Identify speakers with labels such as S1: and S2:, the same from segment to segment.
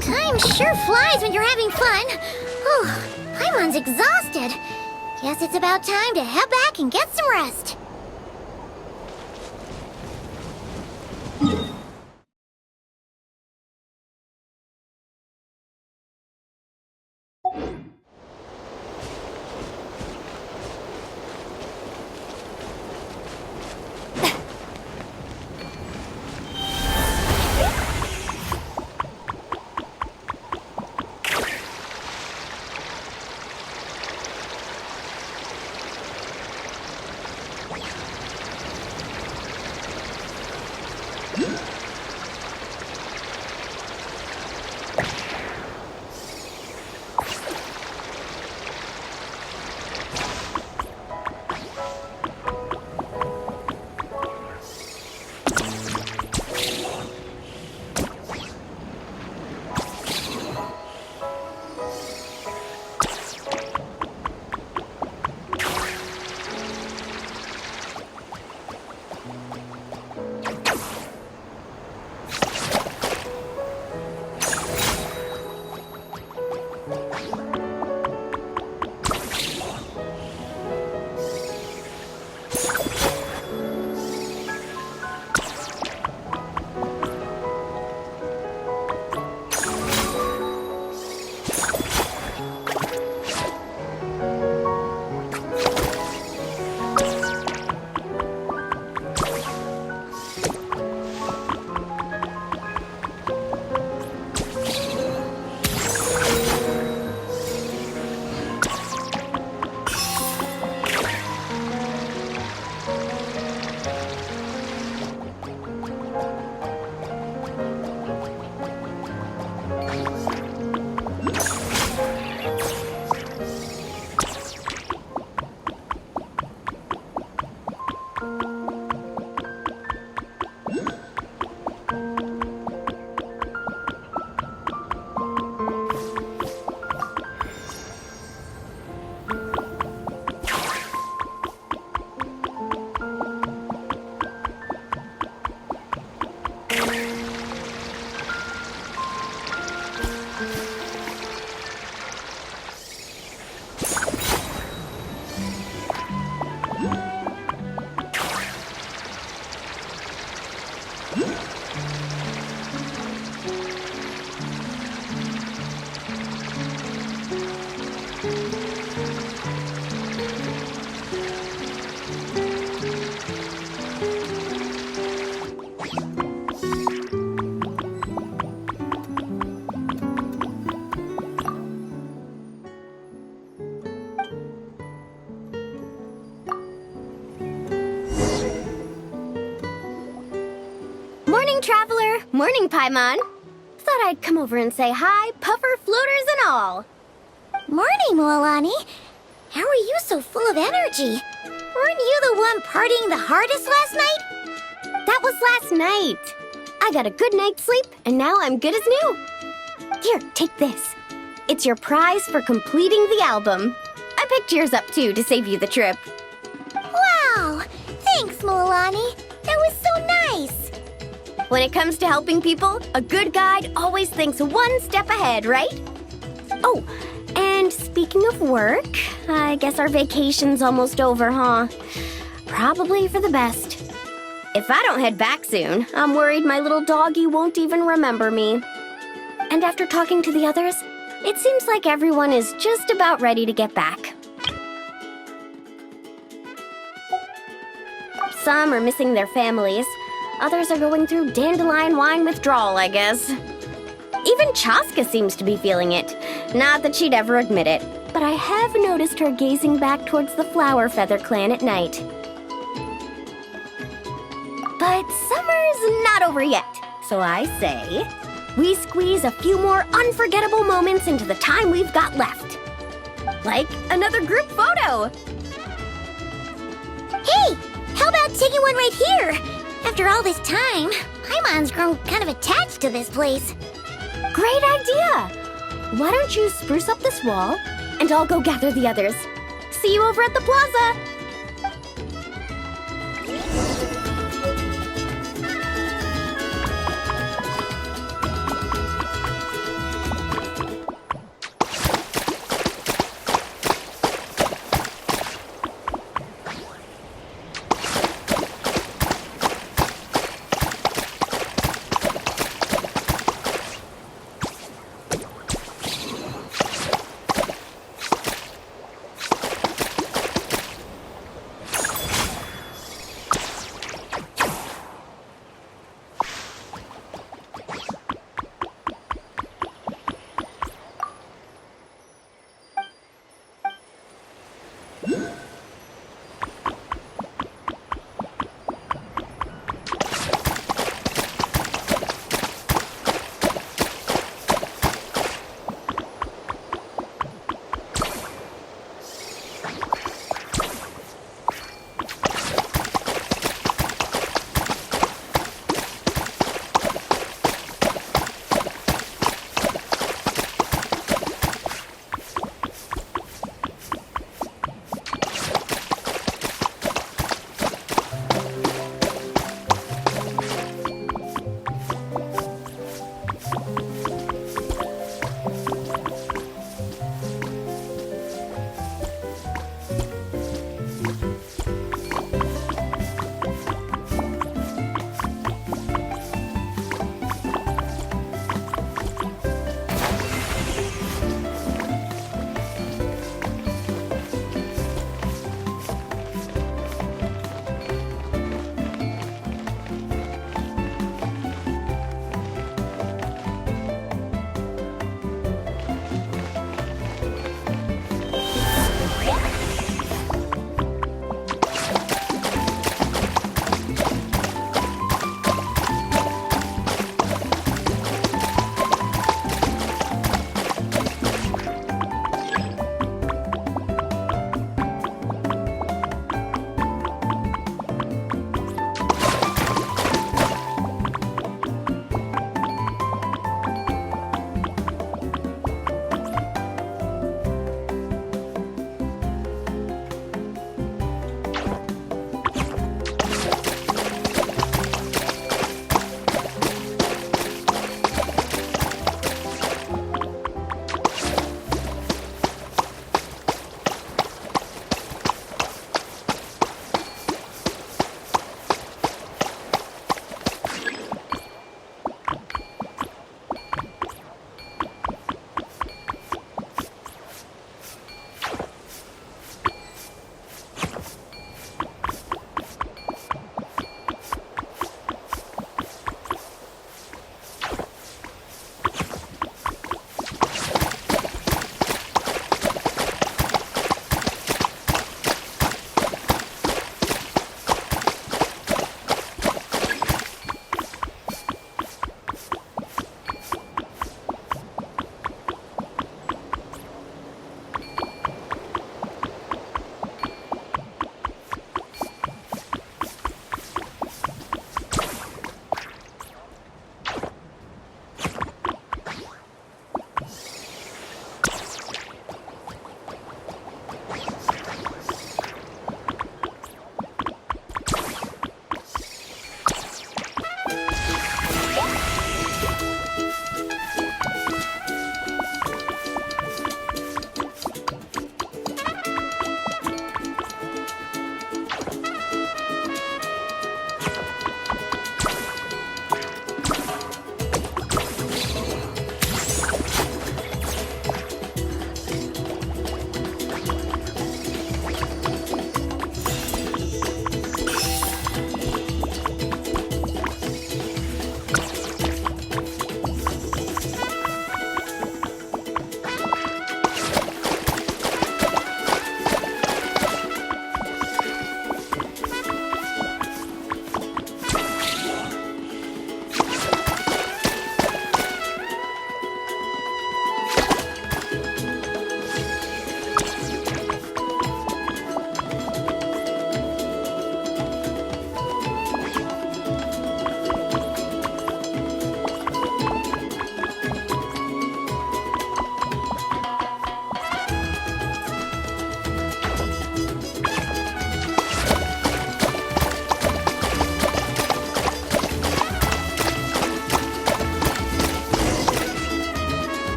S1: Time sure flies when you're having fun. Oh, Paimon's exhausted. Guess it's about time to head back and get some rest.
S2: Traveler! Morning, Paimon! Thought I'd come over and say hi, puffer, floaters, and all.
S1: Morning, Moalani. How are you so full of energy? Weren't you the one partying the hardest last night?
S2: That was last night. I got a good night's sleep, and now I'm good as new. Here, take this. It's your prize for completing the album. I picked yours up, too, to save you the trip.
S1: Wow! Thanks, Moalani. That was so nice.
S2: When it comes to helping people, a good guide always thinks one step ahead, right? Oh, and speaking of work, I guess our vacation's almost over, huh? Probably for the best. If I don't head back soon, I'm worried my little doggy won't even remember me. And after talking to the others, it seems like everyone is just about ready to get back. Some are missing their families. Others are going through dandelion wine withdrawal, I guess. Even Chaska seems to be feeling it. Not that she'd ever admit it, but I have noticed her gazing back towards the Flower Feather clan at night. But summer's not over yet, so I say, we squeeze a few more unforgettable moments into the time we've got left. Like another group photo.
S1: Hey, how about taking one right here? After all this time, Paimon's grown kind of attached to this place.
S2: Great idea! Why don't you spruce up this wall, and I'll go gather the others. See you over at the plaza!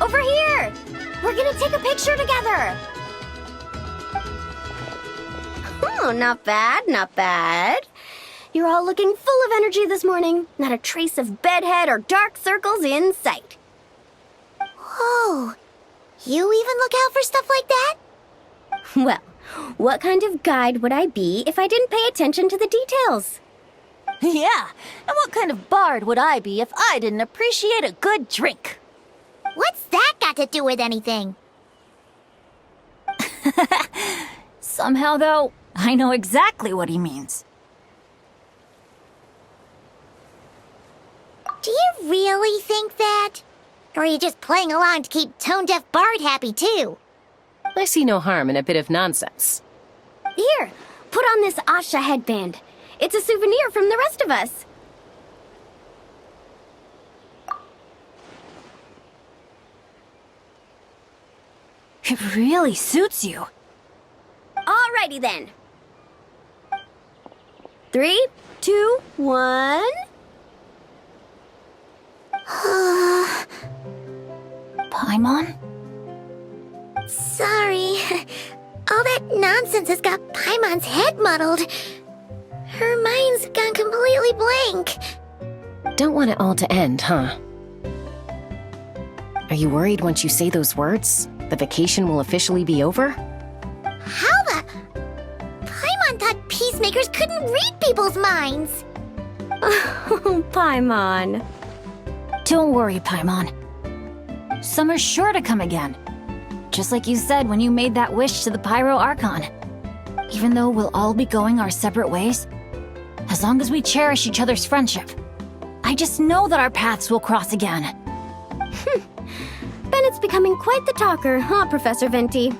S2: Over here! We're gonna take a picture together! Oh, not bad, not bad. You're all looking full of energy this morning. Not a trace of bedhead or dark circles in sight.
S1: Whoa. You even look out for stuff like that?
S2: Well, what kind of guide would I be if I didn't pay attention to the details?
S3: Yeah, and what kind of bard would I be if I didn't appreciate a good drink?
S1: What's that got to do with anything?
S3: Somehow, though, I know exactly what he means.
S1: Do you really think that? Or are you just playing along to keep tone-deaf Bard happy, too?
S4: I see no harm in a bit of nonsense.
S2: Here, put on this Asha headband. It's a souvenir from the rest of us.
S3: It really suits you.
S2: Alrighty then. 3, 2, 1...
S3: Paimon?
S1: Sorry. All that nonsense has got Paimon's head muddled. Her mind's gone completely blank.
S4: Don't want it all to end, huh? Are you worried once you say those words, the vacation will officially be over?
S1: How the... Paimon thought peacemakers couldn't read people's minds.
S2: Oh, Paimon.
S3: Don't worry, Paimon. Summer's sure to come again. Just like you said when you made that wish to the Pyro Archon. Even though we'll all be going our separate ways, as long as we cherish each other's friendship, I just know that our paths will cross again.
S2: Bennett's becoming quite the talker, huh, Professor Venti?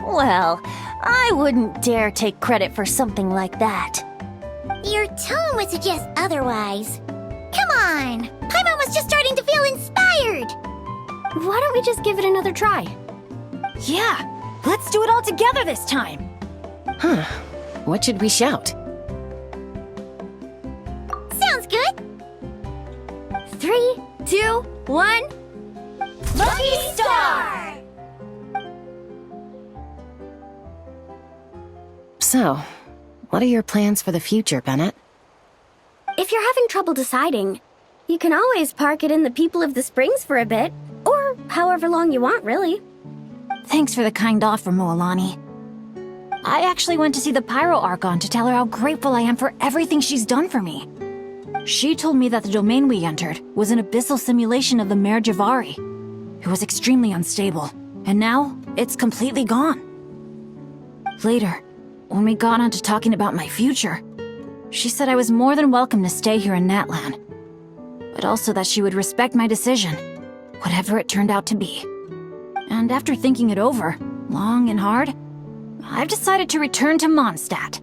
S3: Well, I wouldn't dare take credit for something like that.
S1: Your tone would suggest otherwise. Come on! Paimon was just starting to feel inspired!
S2: Why don't we just give it another try?
S3: Yeah, let's do it all together this time.
S4: Huh. What should we shout?
S1: Sounds good!
S2: 3, 2, 1...
S1: Lucky Star!
S4: So, what are your plans for the future, Bennett?
S2: If you're having trouble deciding, you can always park it in the People of the Springs for a bit. Or however long you want, really.
S3: Thanks for the kind offer, Moalani. I actually went to see the Pyro Archon to tell her how grateful I am for everything she's done for me. She told me that the domain we entered was an abyssal simulation of the Mare Javari. It was extremely unstable, and now it's completely gone. Later, when we got on to talking about my future, she said I was more than welcome to stay here in Natlan, but also that she would respect my decision, whatever it turned out to be. And after thinking it over, long and hard, I've decided to return to Mondstadt.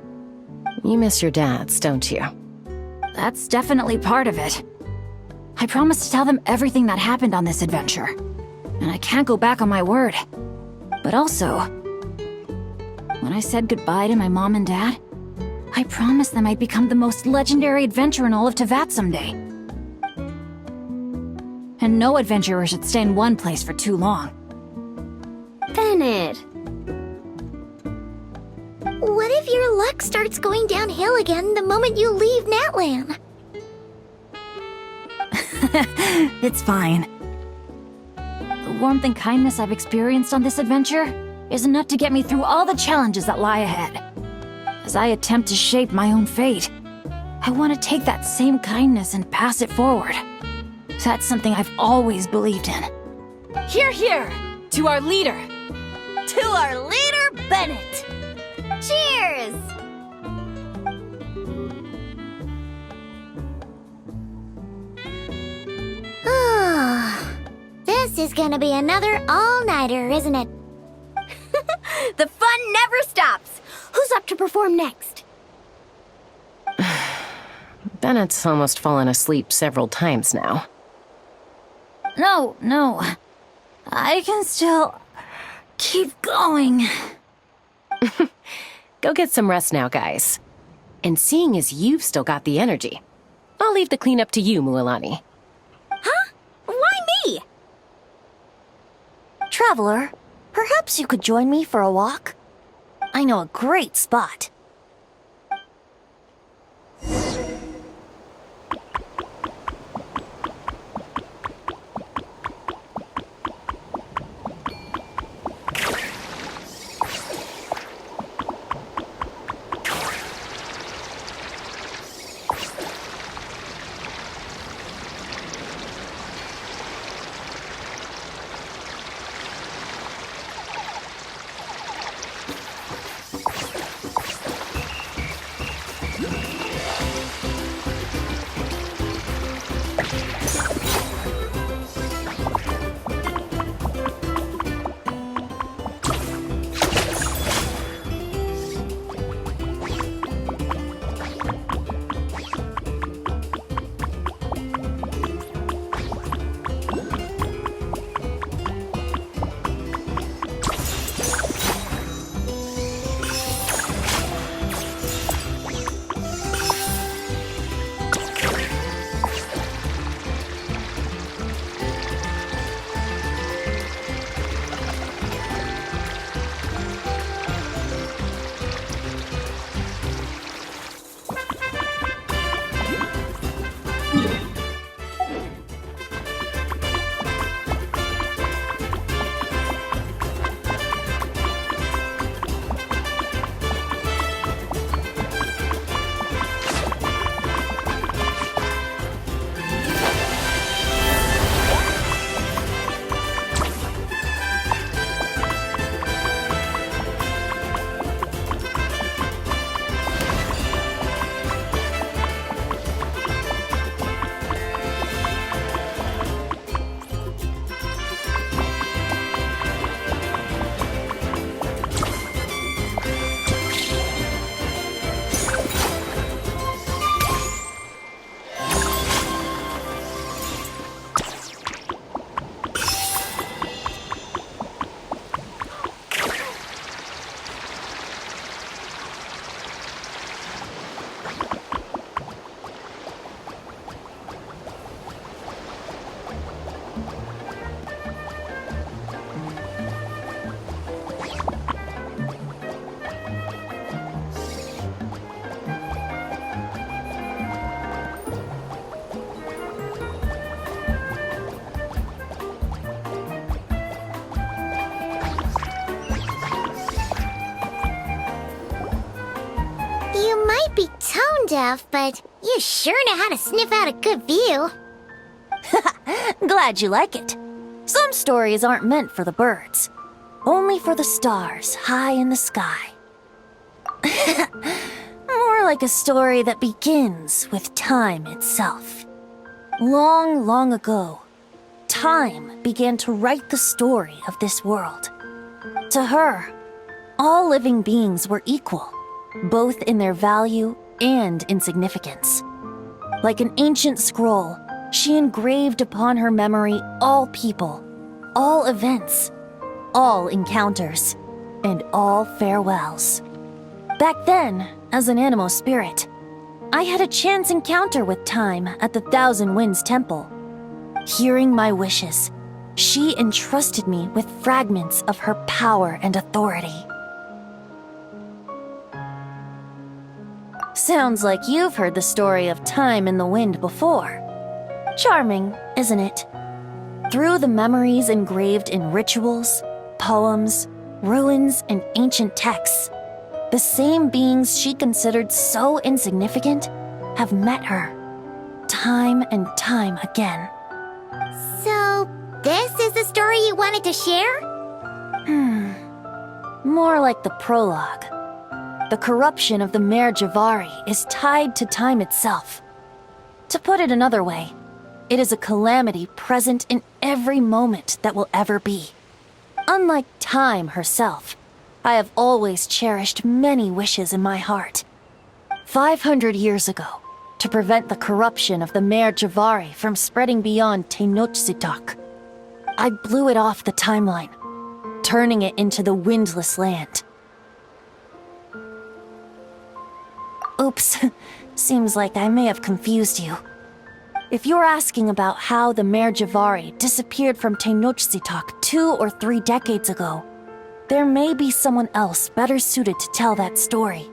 S4: You miss your dads, don't you?
S3: That's definitely part of it. I promised to tell them everything that happened on this adventure, and I can't go back on my word. But also, when I said goodbye to my mom and dad, I promised them I'd become the most legendary adventurer in all of Teyvat someday. And no adventurer should stay in one place for too long.
S2: Bennett.
S1: What if your luck starts going downhill again the moment you leave Natlan?
S3: It's fine. The warmth and kindness I've experienced on this adventure is enough to get me through all the challenges that lie ahead. As I attempt to shape my own fate, I want to take that same kindness and pass it forward. That's something I've always believed in. Hear, hear! To our leader! To our leader, Bennett!
S2: Cheers!
S1: This is gonna be another all-nighter, isn't it?
S2: The fun never stops! Who's up to perform next?
S4: Bennett's almost fallen asleep several times now.
S3: No. I can still keep going.
S4: Go get some rest now, guys. And seeing as you've still got the energy, I'll leave the cleanup to you, Mualani.
S2: Huh? Why me?
S5: Traveler, perhaps you could join me for a walk? I know a great spot.
S1: You might be tone deaf, but you sure know how to sniff out a good view.
S5: Glad you like it. Some stories aren't meant for the birds, only for the stars high in the sky. More like a story that begins with time itself. Long, long ago, time began to write the story of this world. To her, all living beings were equal, both in their value and in significance. Like an ancient scroll, she engraved upon her memory all people, all events, all encounters, and all farewells. Back then, as an animal spirit, I had a chance encounter with time at the Thousand Winds Temple. Hearing my wishes, she entrusted me with fragments of her power and authority. Sounds like you've heard the story of time and the wind before. Charming, isn't it? Through the memories engraved in rituals, poems, ruins, and ancient texts, the same beings she considered so insignificant have met her, time and time again.
S1: So, this is the story you wanted to share?
S5: More like the prologue. The corruption of the Mare Javari is tied to time itself. To put it another way, it is a calamity present in every moment that will ever be. Unlike time herself, I have always cherished many wishes in my heart. 500 years ago, to prevent the corruption of the Mare Javari from spreading beyond Tenochtitlan, I blew it off the timeline, turning it into the Windless Land. Oops, seems like I may have confused you. if you're asking about how the Mare Javari disappeared from Tenochtitlan 2 or 3 decades ago, there may be someone else better suited to tell that story.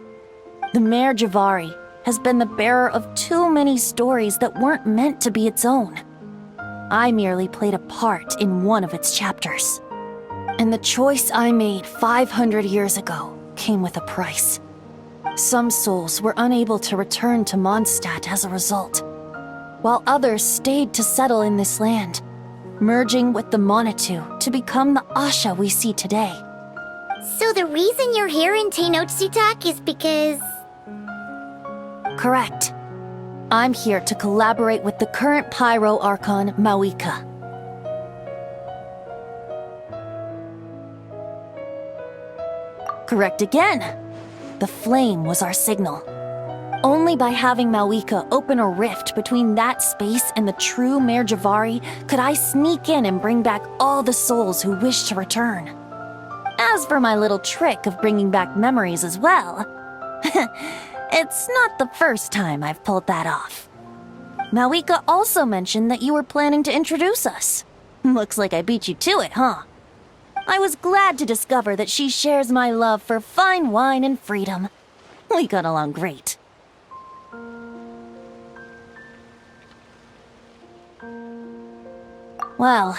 S5: The Mare Javari has been the bearer of too many stories that weren't meant to be its own. I merely played a part in one of its chapters. And the choice I made 500 years ago came with a price. Some souls were unable to return to Mondstadt as a result, while others stayed to settle in this land, merging with the Monitu to become the Asha we see today.
S1: So the reason you're here in Tenochtitlan is because...
S5: Correct. I'm here to collaborate with the current Pyro Archon, Mawika. Correct again. The flame was our signal. Only by having Mawika open a rift between that space and the true Mare Javari could I sneak in and bring back all the souls who wish to return. As for my little trick of bringing back memories as well, it's not the first time I've pulled that off. Mawika also mentioned that you were planning to introduce us. Looks like I beat you to it, huh? I was glad to discover that she shares my love for fine wine and freedom. We got along great. Well,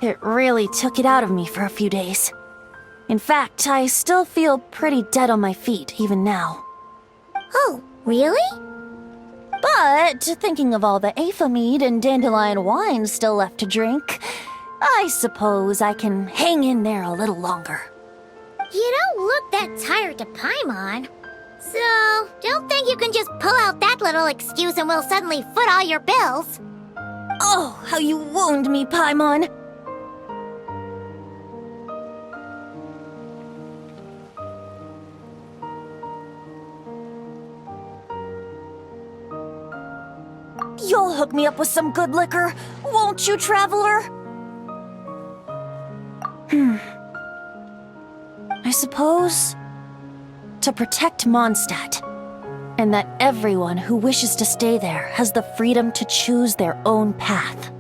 S5: it really took it out of me for a few days. In fact, I still feel pretty dead on my feet even now.
S1: Oh, really?
S5: But thinking of all the Aether mead and dandelion wine still left to drink, I suppose I can hang in there a little longer.
S1: You don't look that tired to Paimon. So, don't think you can just pull out that little excuse and we'll suddenly foot all your bills.
S5: Oh, how you wound me, Paimon! You'll hook me up with some good liquor, won't you, traveler? I suppose... to protect Mondstadt, and that everyone who wishes to stay there has the freedom to choose their own path.